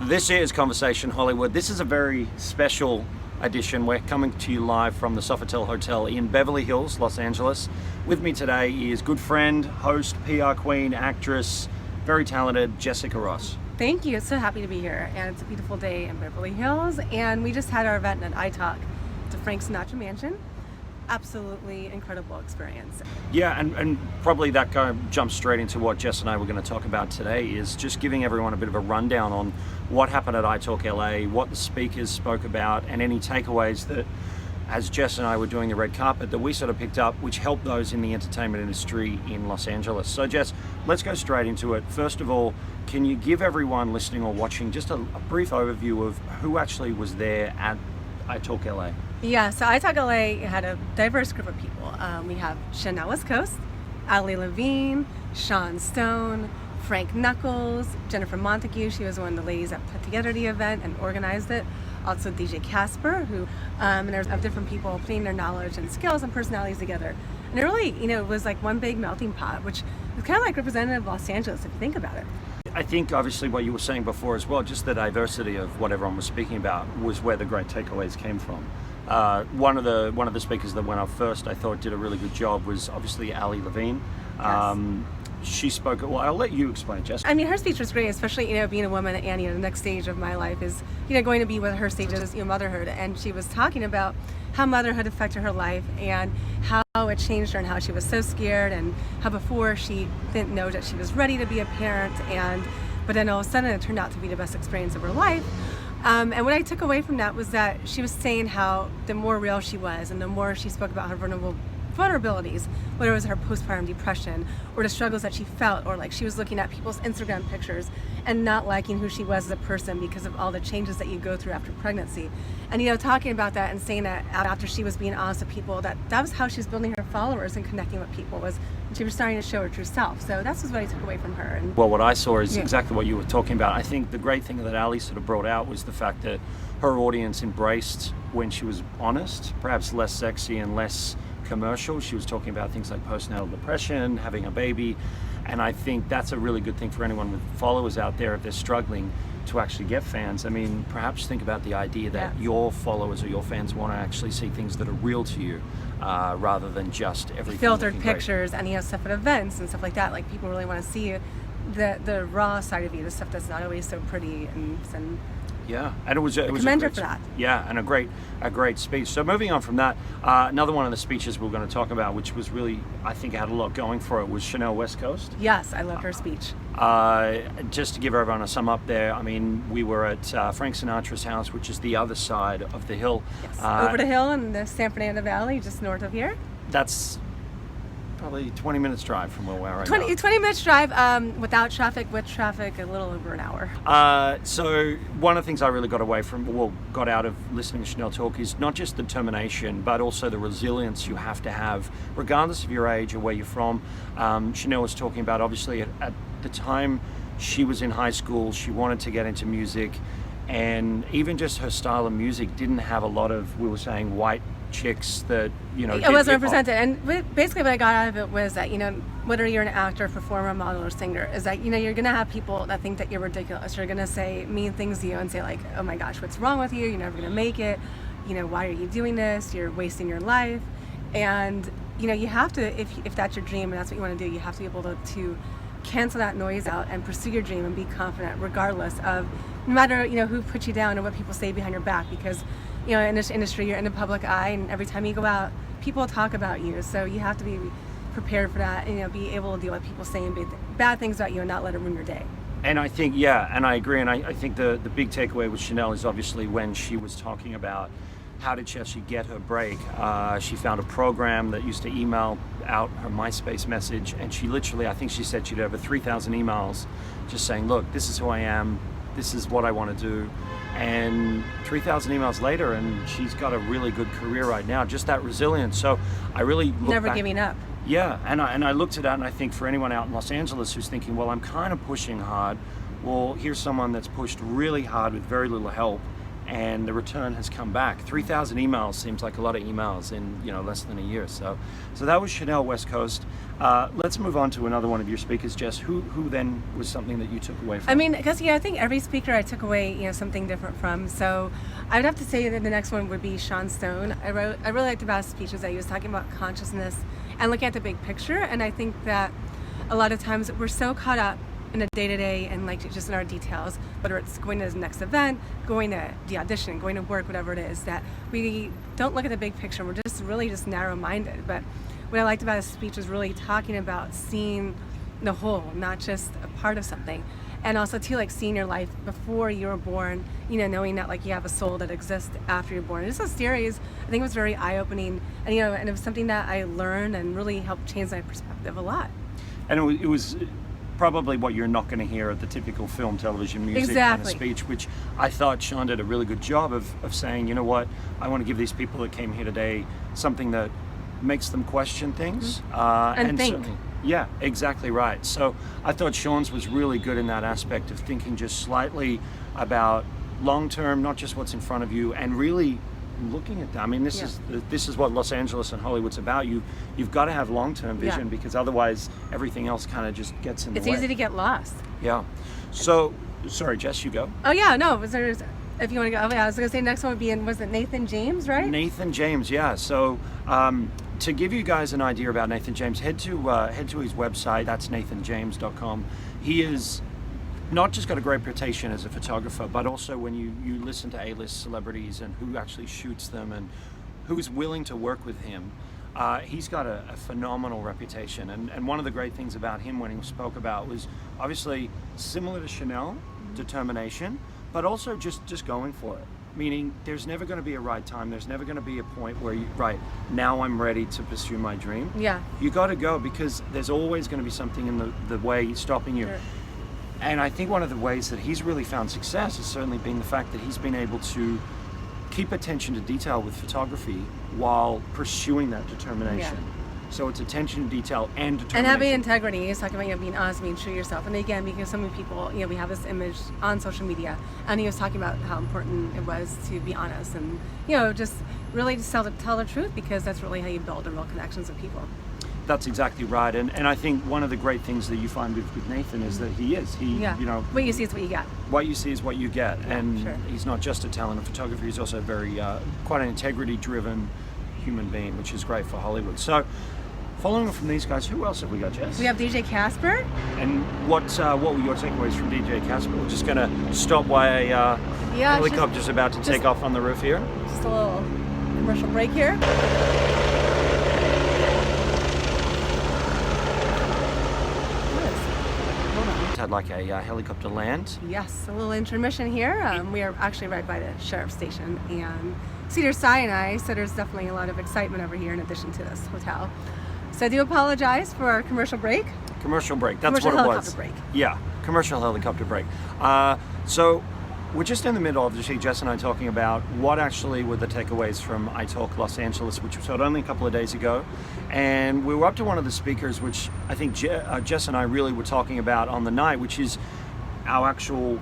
This is Conversation Hollywood. This is a very special edition. We're coming to you live from the Sofitel Hotel in Beverly Hills, Los Angeles. With me today is good friend, host, PR queen, actress, very talented Jessica Ross. Thank you. So happy to be here. And it's a beautiful day in Beverly Hills. And we just had our event at Italk. It's a Frank Sinatra mansion. Absolutely incredible experience. Yeah, and probably that kind of jumps straight into what Jess and I were going to talk about today, is just giving everyone a bit of a rundown on what happened at Italk LA, what the speakers spoke about, and any takeaways that, as Jess and I were doing the red carpet, that we sort of picked up, which helped those in the entertainment industry in Los Angeles. So Jess, let's go straight into it. First of all, can you give everyone listening or watching just a brief overview of who actually was there at Italk LA? Yeah, so Italk LA had a diverse group of people. We have Westcoast, Levine, Shawn Stone, Frank Knuckles, Jennifer Montague. She was one of the ladies that put together the event and organized it. Also DJ Casper, who and there's different people putting their knowledge and skills and personalities together. And it really, it was like one big melting pot, which was kind of like representative of Los Angeles if you think about it. I think obviously what you were saying before as well, just the diversity of what everyone was speaking about was where the great takeaways came from. One of the speakers that went up first, I thought did a really good job, was obviously Levine. Yes. She spoke. Well, I'll let you explain, Jess. I mean, her speech was great, especially being a woman, and the next stage of my life is going to be with her stage is motherhood, and she was talking about how motherhood affected her life and how it changed her and how she was so scared and how before she didn't know that she was ready to be a parent, but then all of a sudden it turned out to be the best experience of her life. And what I took away from that was that she was saying how the more real she was and the more she spoke about her vulnerabilities, whether it was her postpartum depression or the struggles that she felt, or like she was looking at people's Instagram pictures and not liking who she was as a person because of all the changes that you go through after pregnancy. And talking about that and saying that after she was being honest with people, that was how she was building her followers and connecting with people, was she was starting to show her true self. So that's what I took away from her. And well, what I saw is exactly what you were talking about. I think the great thing that Ali sort of brought out was the fact that her audience embraced when she was honest, perhaps less sexy and less commercial. She was talking about things like postnatal depression, having a baby, and I think that's a really good thing for anyone with followers out there if they're struggling to actually get fans. I mean, perhaps think about the idea that your followers or your fans want to actually see things that are real to you, rather than just everything filtered pictures and stuff at events and stuff like that. Like, people really want to see the raw side of you, the stuff that's not always so pretty and yeah, and it was a commend her great, for that. Yeah, and a great speech. So moving on from that, another one of the speeches we're going to talk about, which was really, I think, had a lot going for it, was Westcoast. Yes, I loved her speech. Just to give everyone a sum up there, I mean, we were at Frank Sinatra's house, which is the other side of the hill. Yes, over the hill in the San Fernando Valley, just north of here. That's probably 20 minutes drive from where we are right now. 20 minutes drive without traffic, with traffic, a little over an hour. So one of the things I really got out of listening to Chanel talk is not just the determination, but also the resilience you have to have, regardless of your age or where you're from. Chanel was talking about, obviously, at the time she was in high school, she wanted to get into music, and even just her style of music didn't have a lot of, we were saying, white chicks that it wasn't represented. And basically what I got out of it was that whether you're an actor, performer, model, or singer, is that you're gonna have people that think that you're ridiculous. You're gonna say mean things to you and say like, oh my gosh, what's wrong with you, you're never gonna make it, why are you doing this, you're wasting your life. And you have to, if that's your dream and that's what you want to do, you have to be able to cancel that noise out and pursue your dream and be confident regardless of, no matter who put you down and what people say behind your back, because in this industry you're in the public eye, and every time you go out people talk about you, so you have to be prepared for that and be able to deal with people saying bad things about you and not let it ruin your day. And I think, and I agree, and I think the big takeaway with Chanel is obviously when she was talking about how did she actually get her break. She found a program that used to email out her MySpace message, and she literally, I think she said she'd over 3,000 emails just saying, look, this is who I am, this is what I want to do. And 3,000 emails later, and she's got a really good career right now. Just that resilience. So I really never giving up. Yeah, and I looked at that, and I think for anyone out in Los Angeles who's thinking, well, I'm kind of pushing hard. Well, here's someone that's pushed really hard with very little help and the return has come back. 3,000 emails seems like a lot of emails in less than a year. So that was Chanel Westcoast. Let's move on to another one of your speakers, Jess. Who then was something that you took away from? I mean, because I think every speaker I took away something different from. So I would have to say that the next one would be Shawn Stone. I really liked about his speeches that he was talking about consciousness and looking at the big picture. And I think that a lot of times we're so caught up in the day-to-day and like just in our details, whether it's going to the next event, going to the audition, going to work, whatever it is, that we don't look at the big picture. We're just really just narrow-minded. But what I liked about his speech was really talking about seeing the whole, not just a part of something. And also too, like seeing your life before you were born, knowing that like you have a soul that exists after you're born. And just those theories, I think it was very eye-opening, and and it was something that I learned and really helped change my perspective a lot. And it was probably what you're not going to hear at the typical film, television, music kind of speech, which I thought Shawn did a really good job of saying, you know what, I want to give these people that came here today something that makes them question things. And think. Yeah, exactly right. So I thought Shawn's was really good in that aspect of thinking just slightly about long-term, not just what's in front of you, and really looking at that. I mean, this is what Los Angeles and Hollywood's about. You've got to have long-term vision, because otherwise everything else kind of just gets in the way. It's easy to get lost. Yeah. So, sorry, Jess, you go. Oh yeah, no. If you want to go, I was going to say next one would be was it Nathan James, right? Nathan James, yeah. So to give you guys an idea about Nathan James, head to his website. That's nathanjames.com. He is not just got a great reputation as a photographer, but also when you listen to A-list celebrities and who actually shoots them and who's willing to work with him, he's got a phenomenal reputation. And one of the great things about him when he spoke about was obviously similar to Chanel, determination, but also just going for it. Meaning there's never going to be a right time. There's never going to be a point where now I'm ready to pursue my dream. Yeah. You got to go, because there's always going to be something in the way stopping you. Sure. And I think one of the ways that he's really found success has certainly been the fact that he's been able to keep attention to detail with photography while pursuing that determination. Yeah. So it's attention to detail and determination. And having integrity. He's talking about being honest, being true to yourself. And again, because so many people, we have this image on social media, and he was talking about how important it was to be honest and, just really just tell the truth, because that's really how you build the real connections with people. That's exactly right, and I think one of the great things that you find with Nathan is that what you see is what you get. What you see is what you get, yeah, and sure. He's not just a talented photographer; he's also very quite an integrity-driven human being, which is great for Hollywood. So, following on from these guys, who else have we got, Jess? We have DJ Casper. And what were your takeaways from DJ Casper? We're just going to stop while a helicopter's about to take off on the roof here. Just a little commercial break here. Had like a helicopter land. Yes, a little intermission here. We are actually right by the sheriff's station and Cedars-Sinai, so there's definitely a lot of excitement over here in addition to this hotel. So I do apologize for our commercial break. Commercial break, that's commercial what it was. Helicopter break. Yeah, commercial helicopter break. So we're just in the middle of Jess and I talking about what actually were the takeaways from Italk Los Angeles, which was held only a couple of days ago. And we were up to one of the speakers, which I think Jess and I really were talking about on the night, which is our actual,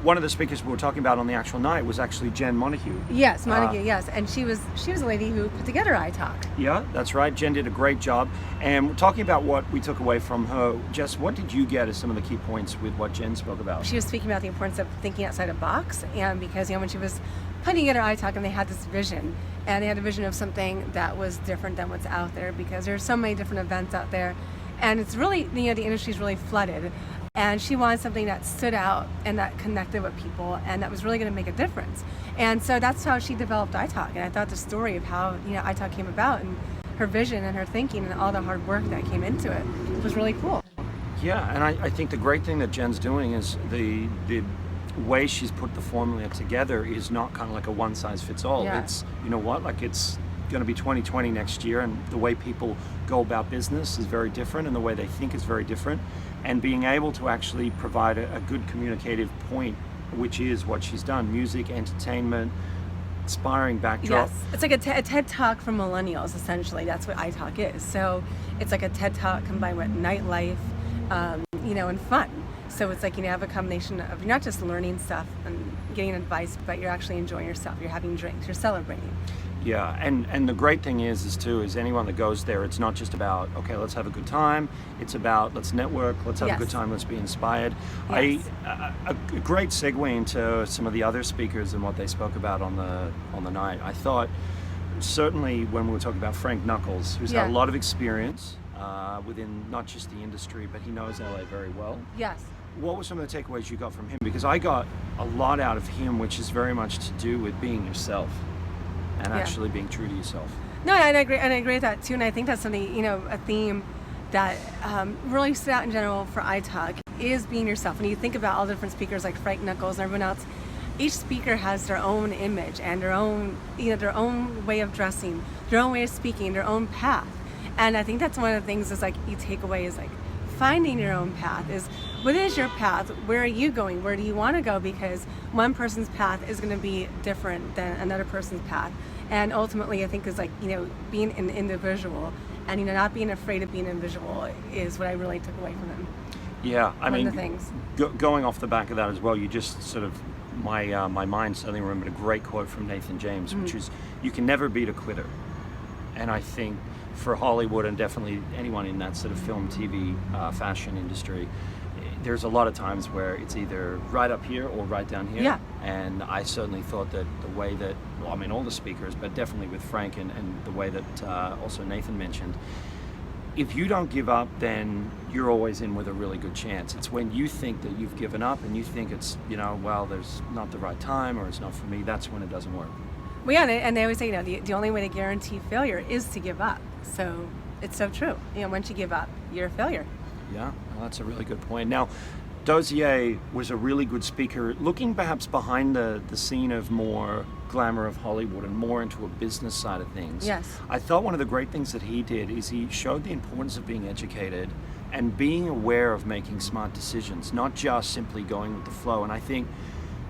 one of the speakers we were talking about on the actual night was actually Jen Montague. Yes, Montague, yes. And she was a lady who put together Italk. Yeah, that's right. Jen did a great job. And we're talking about what we took away from her. Jess, what did you get as some of the key points with what Jen spoke about? She was speaking about the importance of thinking outside the box, and because when she was putting together Italk, and they had this vision, and they had a vision of something that was different than what's out there, because there's so many different events out there, and it's really, the industry's really flooded. And she wanted something that stood out and that connected with people and that was really going to make a difference. And so that's how she developed Italk. And I thought the story of how Italk came about and her vision and her thinking and all the hard work that came into it was really cool. Yeah, and I think the great thing that Jen's doing is the way she's put the formula together is not kind of like a one-size-fits-all. Yeah. It's, it's going to be 2020 next year, and the way people go about business is very different and the way they think is very different. And being able to actually provide a good communicative point, which is what she's done, music, entertainment, inspiring backdrop. Yes, it's like a TED Talk for millennials, essentially. That's what Italk is. So it's like a TED Talk combined with nightlife, and fun. So it's like, have a combination of, you're not just learning stuff and getting advice, but you're actually enjoying yourself. You're having drinks, you're celebrating. Yeah, and the great thing is anyone that goes there, it's not just about, okay, let's have a good time. It's about, let's network, let's have a good time, let's be inspired. Yes. A great segue into some of the other speakers and what they spoke about on the night. I thought, certainly when we were talking about Frank Knuckles, who's had a lot of experience within not just the industry, but he knows LA very well. Yes. What were some of the takeaways you got from him? Because I got a lot out of him, which is very much to do with being yourself and actually being true to yourself. No, and I agree with that too. And I think that's something, a theme that really stood out in general for Italk is being yourself. When you think about all the different speakers like Frank Knuckles and everyone else, each speaker has their own image and their own, their own way of dressing, their own way of speaking, their own path. And I think that's one of the things is like you take away is like finding your own path. Is what is your path? Where are you going? Where do you want to go? Because one person's path is going to be different than another person's path. And ultimately, I think is like, being an individual and, not being afraid of being individual is what I really took away from him. Yeah, I mean, one of the things. Going off the back of that as well, you just sort of, my mind suddenly remembered a great quote from Nathan James, which is, you can never beat a quitter. And I think for Hollywood and definitely anyone in that sort of film, TV, fashion industry, there's a lot of times where it's either right up here or right down here. Yeah. And I certainly thought that the way that, all the speakers, but definitely with Frank and the way that also Nathan mentioned, if you don't give up, then you're always in with a really good chance. It's when you think that you've given up and you think it's, there's not the right time or it's not for me, that's when it doesn't work. Well, yeah, and they always say, the only way to guarantee failure is to give up. So it's so true. Once you give up, you're a failure. Yeah, well, that's a really good point. Now, Dozier was a really good speaker, looking perhaps behind the scene of more glamour of Hollywood and more into a business side of things. Yes. I thought one of the great things that he did is he showed the importance of being educated and being aware of making smart decisions, not just simply going with the flow. And I think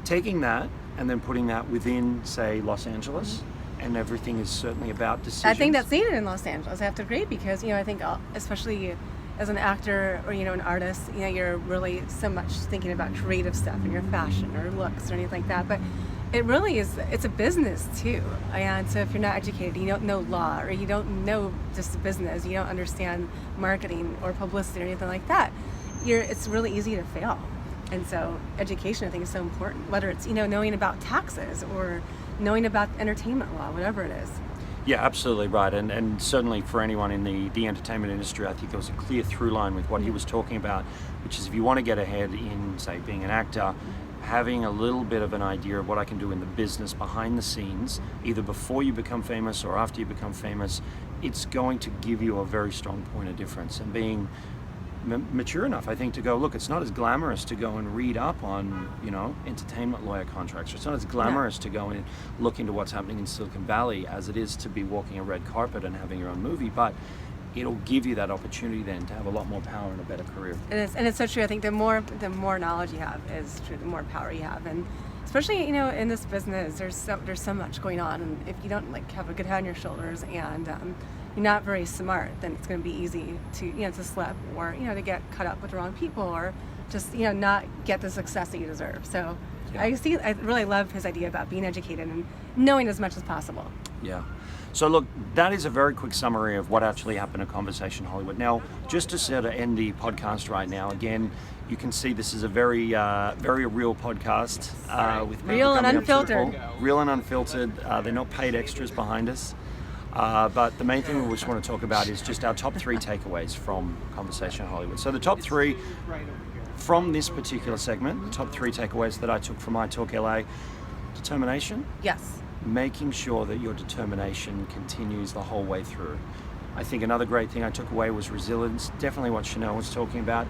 taking that and then putting that within, say, Los Angeles, and everything is certainly about decisions. I think that's needed in Los Angeles, I have to agree, because, I think especially as an actor or, an artist, you're really so much thinking about creative stuff and your fashion or looks or anything like that. But it really is, it's a business too. And so if you're not educated, you don't know law or you don't know just the business, you don't understand marketing or publicity or anything like that, it's really easy to fail. And so education, I think, is so important, whether it's, knowing about taxes or knowing about entertainment law, whatever it is. Yeah, absolutely right. And certainly for anyone in the entertainment industry, I think there was a clear through line with what he was talking about, which is if you want to get ahead in, say, being an actor, having a little bit of an idea of what I can do in the business behind the scenes, either before you become famous or after you become famous, it's going to give you a very strong point of difference. And being mature enough, I think, to go, look, it's not as glamorous to go and read up on, entertainment lawyer contracts. It's not as glamorous to go and look into what's happening in Silicon Valley as it is to be walking a red carpet and having your own movie, but it'll give you that opportunity then to have a lot more power and a better career. It is, and it's so true. I think the more knowledge you have is true, the more power you have. And especially, in this business, there's so much going on, and if you don't have a good head on your shoulders and you're not very smart, then it's going to be easy to to slip or to get caught up with the wrong people or just not get the success that you deserve. So Yeah. I really love his idea about being educated and knowing as much as possible. Yeah. So look, that is a very quick summary of what actually happened at Conversation Hollywood. Now, just to sort of end the podcast right now, again, you can see this is a very real podcast with people Real and coming up to the unfiltered. call. Real and unfiltered. They're not paid extras behind us. But the main thing we just want to talk about is just our top 3 takeaways from Conversation Hollywood. So the top 3 from this particular segment, the top 3 takeaways that I took from Italk LA: determination. Yes. Making sure that your determination continues the whole way through. I think another great thing I took away was resilience. Definitely what Chanel was talking about.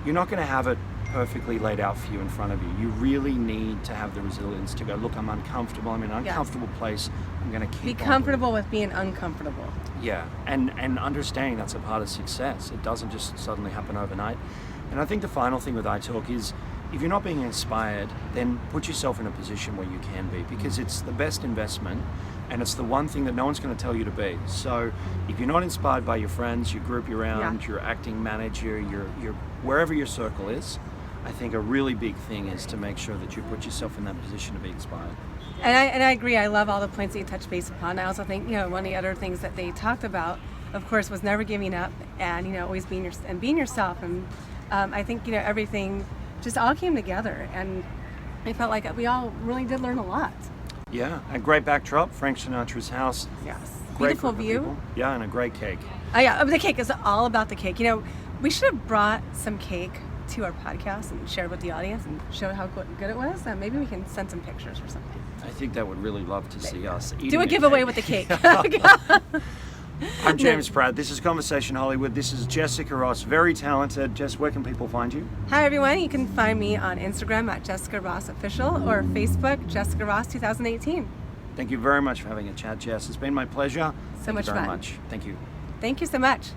You're not going to have it perfectly laid out for you in front of you. You really need to have the resilience to go, look, I'm uncomfortable. I'm in an uncomfortable place. I'm going to keep Be comfortable with being uncomfortable. Yeah, and understanding that's a part of success. It doesn't just suddenly happen overnight. And I think the final thing with iTalk is, if you're not being inspired, then put yourself in a position where you can be, because it's the best investment and it's the one thing that no one's going to tell you to be. So if you're not inspired by your friends, your group you're around, your acting manager, your wherever your circle is, I think a really big thing is to make sure that you put yourself in that position to be inspired. And I agree. I love all the points that you touched base upon. I also think, you know, one of the other things that they talked about, of course, was never giving up, and, you know, always being yourself. And I think, you know, everything just all came together, and I felt like we all really did learn a lot. Yeah, a great backdrop, Frank Sinatra's house. Yes, Great beautiful group of view. people. Yeah, and a great cake. Oh yeah, the cake is all about the cake. You know, we should have brought some cake to our podcast and shared with the audience and showed how good it was. Maybe we can send some pictures or something. I think they would really love to see us eating Do a giveaway with the cake. I'm James Pratt. This is Conversation Hollywood. This is Jessica Ross, very talented. Jess, where can people find you? Hi everyone, you can find me on Instagram at Jessica Ross Official or Facebook Jessica Ross 2018. Thank you very much for having a chat, Jess. It's been my pleasure. So much Thank you very fun. much. Thank you. Thank you so much.